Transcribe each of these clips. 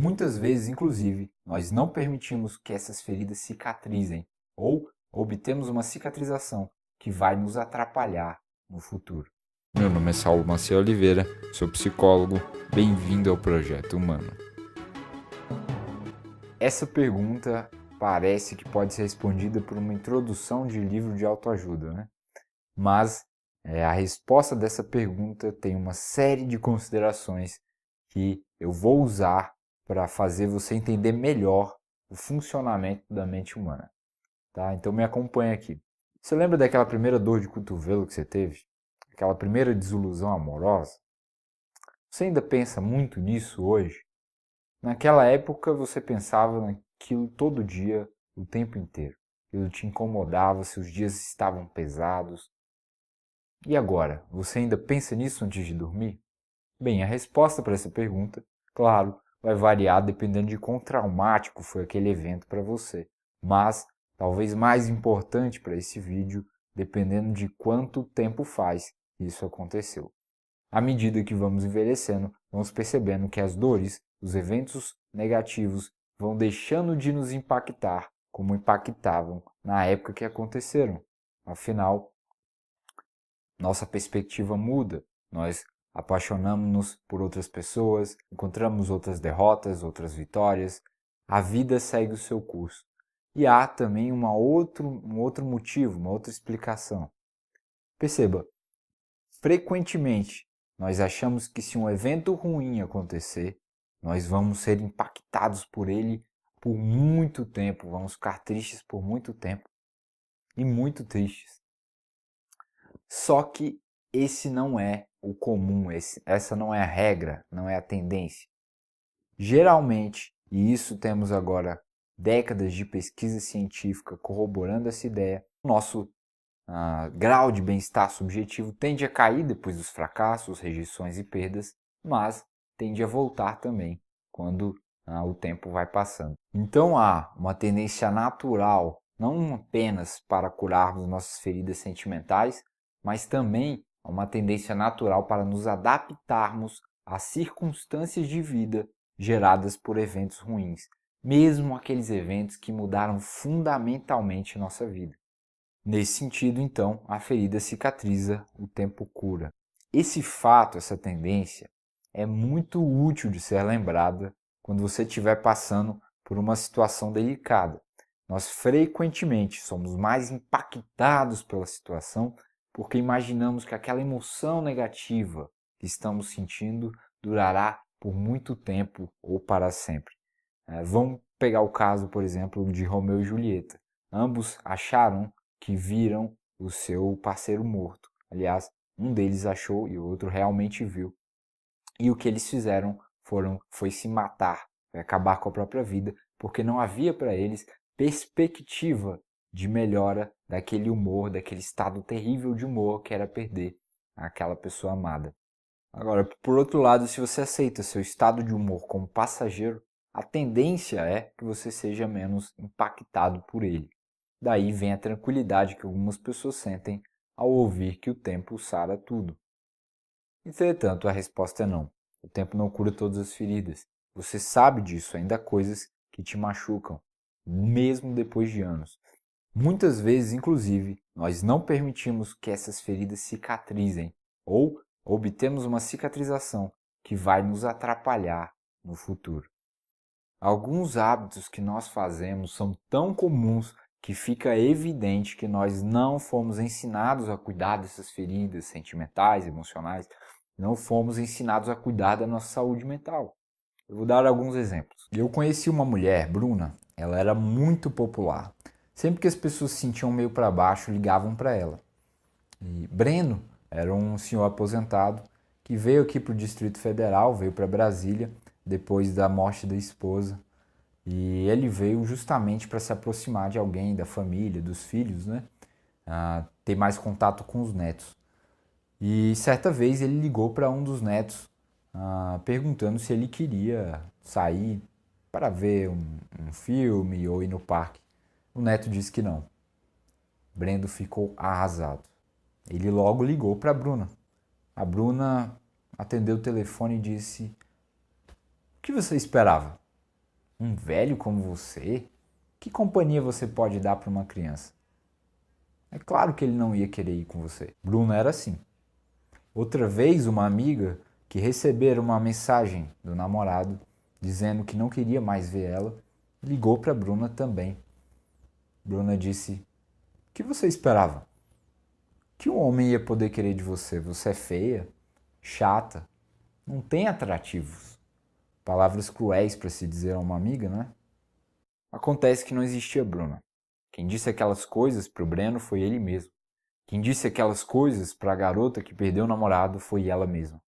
Muitas vezes, inclusive, nós não permitimos que essas feridas cicatrizem ou obtemos uma cicatrização que vai nos atrapalhar no futuro. Meu nome é Saulo Maciel Oliveira, sou psicólogo, bem-vindo ao Projeto Humano. Essa pergunta parece que pode ser respondida por uma introdução de livro de autoajuda, né? Mas a resposta dessa pergunta tem uma série de considerações que eu vou usar para fazer você entender melhor o funcionamento da mente humana. Tá? Então me acompanha aqui. Você lembra daquela primeira dor de cotovelo que você teve? Aquela primeira desilusão amorosa? Você ainda pensa muito nisso hoje? Naquela época você pensava naquilo todo dia, o tempo inteiro. Aquilo te incomodava, seus dias estavam pesados. E agora, você ainda pensa nisso antes de dormir? Bem, a resposta para essa pergunta, claro, vai variar dependendo de quão traumático foi aquele evento para você. Mas, talvez mais importante para esse vídeo, dependendo de quanto tempo faz que isso aconteceu. À medida que vamos envelhecendo, vamos percebendo que as dores, os eventos negativos, vão deixando de nos impactar como impactavam na época que aconteceram. Afinal, nossa perspectiva muda, nós apaixonamos-nos por outras pessoas, encontramos outras derrotas, outras vitórias, a vida segue o seu curso. E há também um outro motivo, uma outra explicação. Perceba, frequentemente nós achamos que se um evento ruim acontecer, nós vamos ser impactados por ele por muito tempo, vamos ficar tristes por muito tempo e muito tristes. Só que esse não é o comum, essa não é a regra, não é a tendência. Geralmente, e isso temos agora décadas de pesquisa científica corroborando essa ideia, o nosso grau de bem-estar subjetivo tende a cair depois dos fracassos, rejeições e perdas, mas tende a voltar também quando o tempo vai passando. Então há uma tendência natural, não apenas para curarmos nossas feridas sentimentais, mas também uma tendência natural para nos adaptarmos às circunstâncias de vida geradas por eventos ruins, mesmo aqueles eventos que mudaram fundamentalmente nossa vida. Nesse sentido, então, a ferida cicatriza, o tempo cura. Esse fato, essa tendência, é muito útil de ser lembrada quando você estiver passando por uma situação delicada. Nós frequentemente somos mais impactados pela situação porque imaginamos que aquela emoção negativa que estamos sentindo durará por muito tempo ou para sempre. Vamos pegar o caso, por exemplo, de Romeu e Julieta. Ambos acharam que viram o seu parceiro morto. Aliás, um deles achou e o outro realmente viu. E o que eles fizeram foi se matar, foi acabar com a própria vida, porque não havia para eles perspectiva de melhora daquele humor, daquele estado terrível de humor que era perder aquela pessoa amada. Agora, por outro lado, se você aceita seu estado de humor como passageiro, a tendência é que você seja menos impactado por ele. Daí vem a tranquilidade que algumas pessoas sentem ao ouvir que o tempo sara tudo. Entretanto, a resposta é não. O tempo não cura todas as feridas. Você sabe disso, ainda há coisas que te machucam, mesmo depois de anos. Muitas vezes, inclusive, nós não permitimos que essas feridas cicatrizem ou obtemos uma cicatrização que vai nos atrapalhar no futuro. Alguns hábitos que nós fazemos são tão comuns que fica evidente que nós não fomos ensinados a cuidar dessas feridas sentimentais, emocionais, não fomos ensinados a cuidar da nossa saúde mental. Eu vou dar alguns exemplos. Eu conheci uma mulher, Bruna, ela era muito popular. Sempre que as pessoas se sentiam meio para baixo, ligavam para ela. E Breno era um senhor aposentado que veio aqui para o Distrito Federal, veio para Brasília depois da morte da esposa. E ele veio justamente para se aproximar de alguém, da família, dos filhos, né? Ter mais contato com os netos. E certa vez ele ligou para um dos netos, perguntando se ele queria sair para ver um filme ou ir no parque. O neto disse que não. Brendo ficou arrasado. Ele logo ligou para a Bruna. A Bruna atendeu o telefone e disse: "O que você esperava? Um velho como você? Que companhia você pode dar para uma criança? É claro que ele não ia querer ir com você. Bruna era assim. Outra vez, uma amiga que recebera uma mensagem do namorado dizendo que não queria mais ver ela, ligou para Bruna também. Bruna disse: "O que você esperava? Que um homem ia poder querer de você? Você é feia, chata, não tem atrativos." Palavras cruéis para se dizer a uma amiga, né? Acontece que não existia Bruna. Quem disse aquelas coisas para o Breno foi ele mesmo. Quem disse aquelas coisas para a garota que perdeu o namorado foi ela mesma.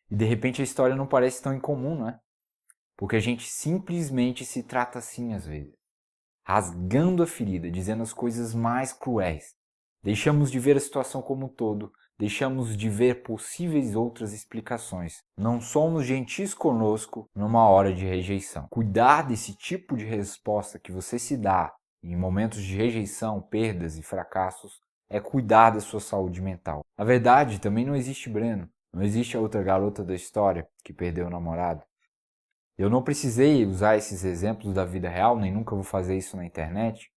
E de repente a história não parece tão incomum, né? Porque a gente simplesmente se trata assim às vezes, rasgando a ferida, dizendo as coisas mais cruéis. Deixamos de ver a situação como um todo, deixamos de ver possíveis outras explicações. Não somos gentis conosco numa hora de rejeição. Cuidar desse tipo de resposta que você se dá em momentos de rejeição, perdas e fracassos é cuidar da sua saúde mental. Na verdade, também não existe Breno. Não existe a outra garota da história que perdeu o namorado. Eu não precisei usar esses exemplos da vida real, nem nunca vou fazer isso na internet.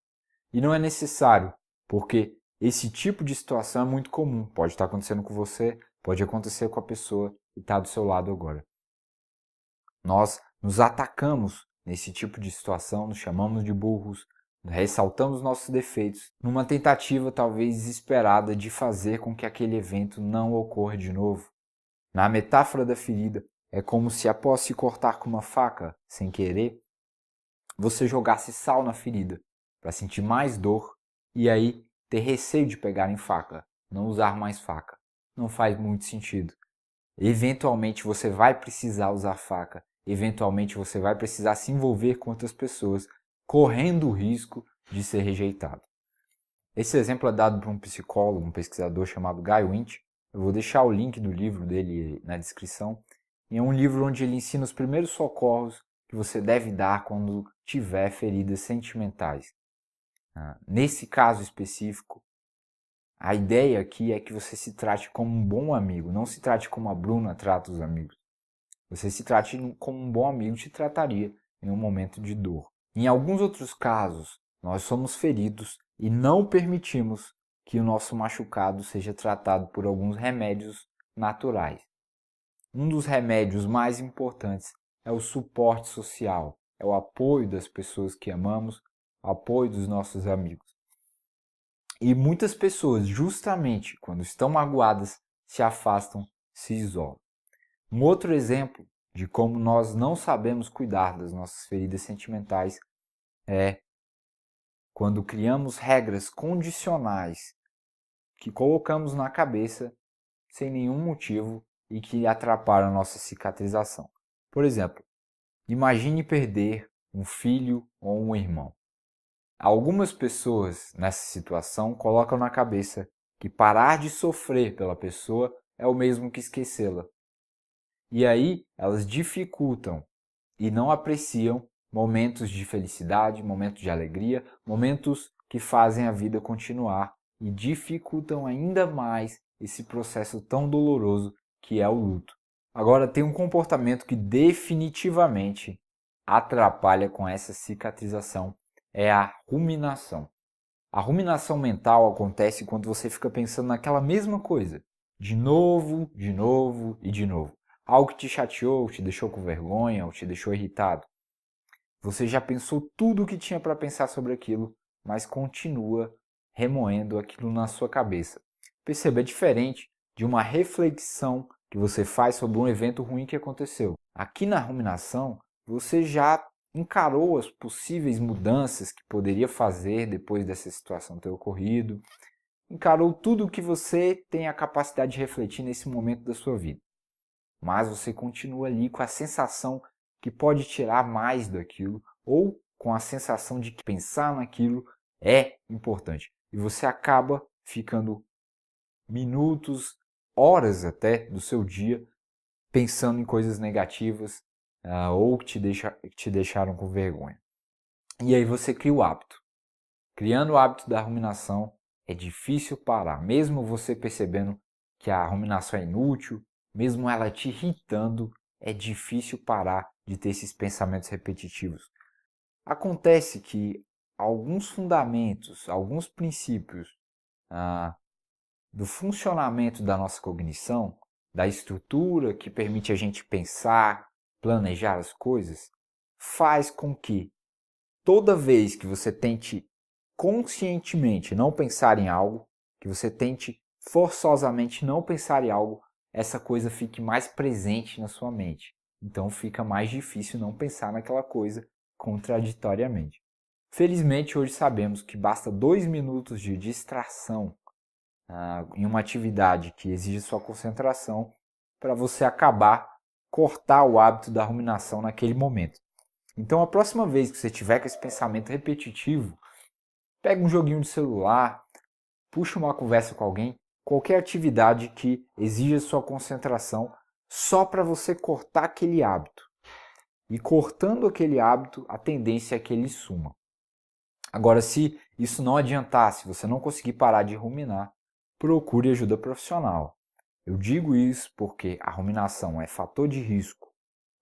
E não é necessário, porque esse tipo de situação é muito comum. Pode estar acontecendo com você, pode acontecer com a pessoa que está do seu lado agora. Nós nos atacamos nesse tipo de situação, nos chamamos de burros, ressaltamos nossos defeitos, numa tentativa talvez desesperada de fazer com que aquele evento não ocorra de novo. Na metáfora da ferida, é como se após se cortar com uma faca, sem querer, você jogasse sal na ferida, para sentir mais dor e aí ter receio de pegar em faca, não usar mais faca. Não faz muito sentido. Eventualmente você vai precisar usar faca, eventualmente você vai precisar se envolver com outras pessoas, correndo o risco de ser rejeitado. Esse exemplo é dado por um psicólogo, um pesquisador chamado Guy Winch. Eu vou deixar o link do livro dele na descrição. E é um livro onde ele ensina os primeiros socorros que você deve dar quando tiver feridas sentimentais. Nesse caso específico, a ideia aqui é que você se trate como um bom amigo, não se trate como a Bruna trata os amigos. Você se trate como um bom amigo te trataria em um momento de dor. Em alguns outros casos, nós somos feridos e não permitimos que o nosso machucado seja tratado por alguns remédios naturais. Um dos remédios mais importantes é o suporte social, é o apoio das pessoas que amamos, o apoio dos nossos amigos. E muitas pessoas, justamente quando estão magoadas, se afastam, se isolam. Um outro exemplo de como nós não sabemos cuidar das nossas feridas sentimentais é quando criamos regras condicionais que colocamos na cabeça sem nenhum motivo e que atrapalham a nossa cicatrização. Por exemplo, imagine perder um filho ou um irmão. Algumas pessoas nessa situação colocam na cabeça que parar de sofrer pela pessoa é o mesmo que esquecê-la. E aí elas dificultam e não apreciam momentos de felicidade, momentos de alegria, momentos que fazem a vida continuar e dificultam ainda mais esse processo tão doloroso que é o luto. Agora, tem um comportamento que definitivamente atrapalha com essa cicatrização, é a ruminação. A ruminação mental acontece quando você fica pensando naquela mesma coisa, de novo e de novo. Algo que te chateou, te deixou com vergonha ou te deixou irritado. Você já pensou tudo o que tinha para pensar sobre aquilo, mas continua remoendo aquilo na sua cabeça. Perceba, é diferente de uma reflexão que você faz sobre um evento ruim que aconteceu. Aqui na ruminação, você já encarou as possíveis mudanças que poderia fazer depois dessa situação ter ocorrido, encarou tudo o que você tem a capacidade de refletir nesse momento da sua vida. Mas você continua ali com a sensação que pode tirar mais daquilo, ou com a sensação de que pensar naquilo é importante. E você acaba ficando minutos, horas até do seu dia pensando em coisas negativas ou que te deixaram com vergonha. E aí você cria o hábito. Criando o hábito da ruminação, é difícil parar. Mesmo você percebendo que a ruminação é inútil, mesmo ela te irritando, é difícil parar de ter esses pensamentos repetitivos. Acontece que alguns fundamentos, alguns princípios do funcionamento da nossa cognição, da estrutura que permite a gente pensar, planejar as coisas, faz com que toda vez que você tente conscientemente não pensar em algo, que você tente forçosamente não pensar em algo, essa coisa fique mais presente na sua mente. Então fica mais difícil não pensar naquela coisa contraditoriamente. Felizmente hoje sabemos que basta 2 minutos de distração em uma atividade que exige sua concentração para você cortar o hábito da ruminação naquele momento. Então a próxima vez que você tiver com esse pensamento repetitivo, pega um joguinho de celular, puxa uma conversa com alguém, qualquer atividade que exija sua concentração, só para você cortar aquele hábito. E cortando aquele hábito, a tendência é que ele suma. Agora, se isso não adiantar, se você não conseguir parar de ruminar, procure ajuda profissional. Eu digo isso porque a ruminação é fator de risco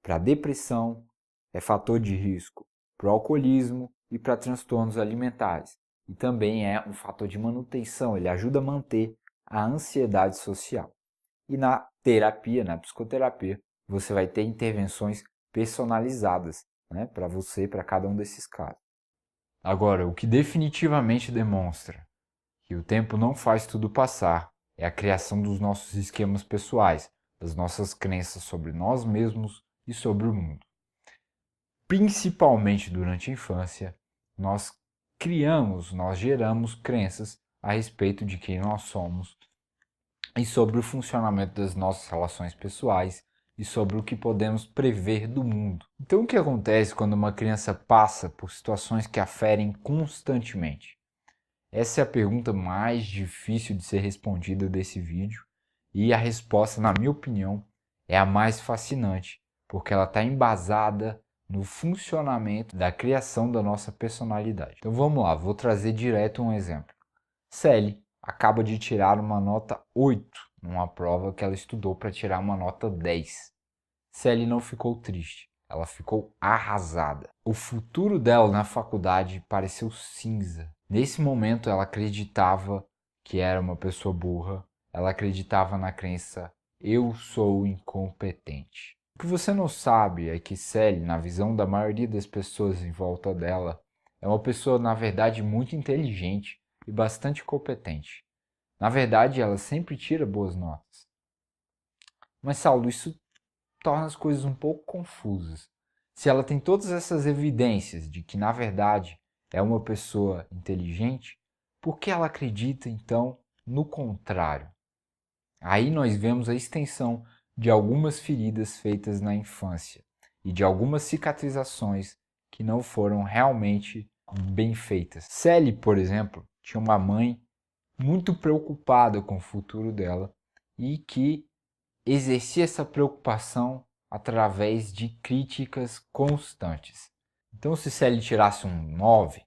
para depressão, é fator de risco para o alcoolismo e para transtornos alimentares. E também é um fator de manutenção, ele ajuda a manter a ansiedade social. E na terapia, na psicoterapia, você vai ter intervenções personalizadas, né, para você, para cada um desses casos. Agora, o que definitivamente demonstra que o tempo não faz tudo passar é a criação dos nossos esquemas pessoais, das nossas crenças sobre nós mesmos e sobre o mundo. Principalmente durante a infância, nós geramos crenças a respeito de quem nós somos e sobre o funcionamento das nossas relações pessoais e sobre o que podemos prever do mundo. Então, o que acontece quando uma criança passa por situações que a ferem constantemente? Essa é a pergunta mais difícil de ser respondida desse vídeo e a resposta, na minha opinião, é a mais fascinante, porque ela está embasada no funcionamento da criação da nossa personalidade. Então vamos lá, vou trazer direto um exemplo. Sally acaba de tirar uma nota 8 numa prova que ela estudou para tirar uma nota 10. Sally não ficou triste, ela ficou arrasada. O futuro dela na faculdade pareceu cinza. Nesse momento ela acreditava que era uma pessoa burra, ela acreditava na crença eu sou incompetente. O que você não sabe é que Sally, na visão da maioria das pessoas em volta dela, é uma pessoa na verdade muito inteligente e bastante competente. Na verdade, ela sempre tira boas notas. Mas, Saulo, isso torna as coisas um pouco confusas. Se ela tem todas essas evidências de que, na verdade, é uma pessoa inteligente, por que ela acredita, então, no contrário? Aí nós vemos a extensão de algumas feridas feitas na infância e de algumas cicatrizações que não foram realmente bem feitas. Sally, por exemplo, tinha uma mãe muito preocupada com o futuro dela e que exercia essa preocupação através de críticas constantes. Então, se Sally tirasse um 9,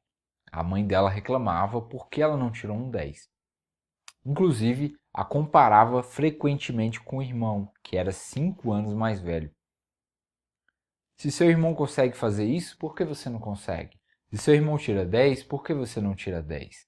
a mãe dela reclamava porque ela não tirou um 10. Inclusive, a comparava frequentemente com o irmão, que era 5 anos mais velho. Se seu irmão consegue fazer isso, por que você não consegue? Se seu irmão tira 10, por que você não tira 10?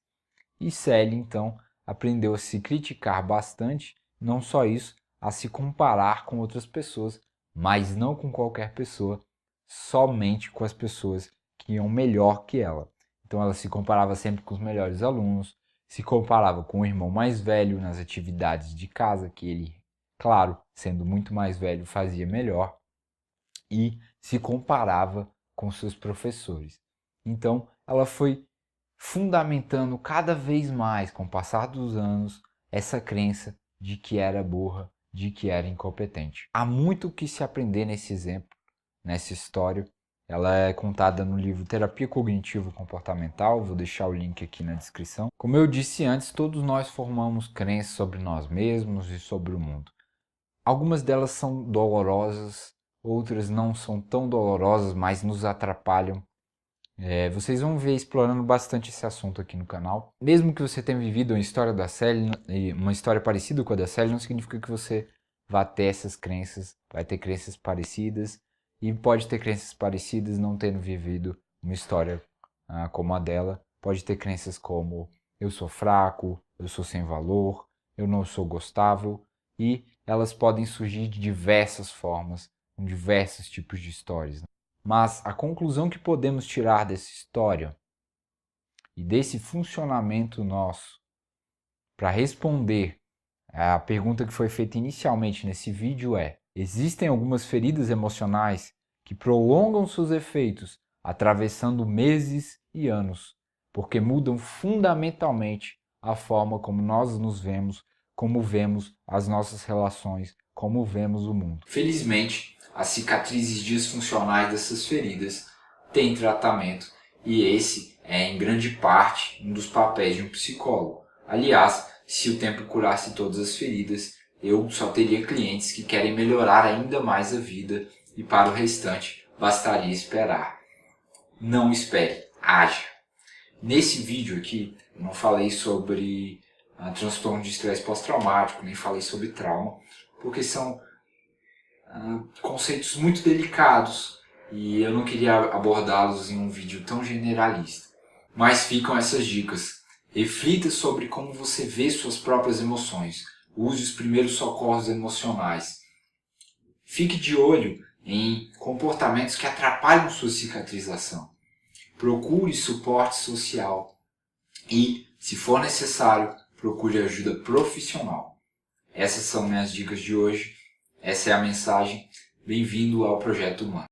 E Sally, então, aprendeu a se criticar bastante, não só isso, a se comparar com outras pessoas, mas não com qualquer pessoa, somente com as pessoas que iam melhor que ela. Então ela se comparava sempre com os melhores alunos, se comparava com o irmão mais velho nas atividades de casa, que ele, claro, sendo muito mais velho, fazia melhor, e se comparava com seus professores. Então ela foi fundamentando cada vez mais, com o passar dos anos, essa crença de que era burra, de que era incompetente. Há muito o que se aprender nesse exemplo, nessa história. Ela é contada no livro Terapia Cognitivo Comportamental, vou deixar o link aqui na descrição. Como eu disse antes, todos nós formamos crenças sobre nós mesmos e sobre o mundo. Algumas delas são dolorosas, outras não são tão dolorosas, mas nos atrapalham. Vocês vão ver explorando bastante esse assunto aqui no canal. Mesmo que você tenha vivido uma história da Sally, uma história parecida com a da Sally, não significa que você vá ter essas crenças, vai ter crenças parecidas, e pode ter crenças parecidas não tendo vivido uma história como a dela pode ter crenças como eu sou fraco, eu sou sem valor, eu não sou gostável, e elas podem surgir de diversas formas, com diversos tipos de histórias. Mas a conclusão que podemos tirar dessa história e desse funcionamento nosso para responder a pergunta que foi feita inicialmente nesse vídeo é: existem algumas feridas emocionais que prolongam seus efeitos atravessando meses e anos, porque mudam fundamentalmente a forma como nós nos vemos, como vemos as nossas relações, como vemos o mundo. Felizmente, as cicatrizes disfuncionais dessas feridas têm tratamento, e esse é, em grande parte, um dos papéis de um psicólogo. Aliás, se o tempo curasse todas as feridas, eu só teria clientes que querem melhorar ainda mais a vida, e para o restante bastaria esperar. Não espere, haja. Nesse vídeo aqui, eu não falei sobre transtorno de estresse pós-traumático, nem falei sobre trauma, porque são conceitos muito delicados e eu não queria abordá-los em um vídeo tão generalista. Mas ficam essas dicas. Reflita sobre como você vê suas próprias emoções. Use os primeiros socorros emocionais. Fique de olho em comportamentos que atrapalham sua cicatrização. Procure suporte social e, se for necessário, procure ajuda profissional. Essas são minhas dicas de hoje. Essa é a mensagem. Bem-vindo ao Projeto Humano.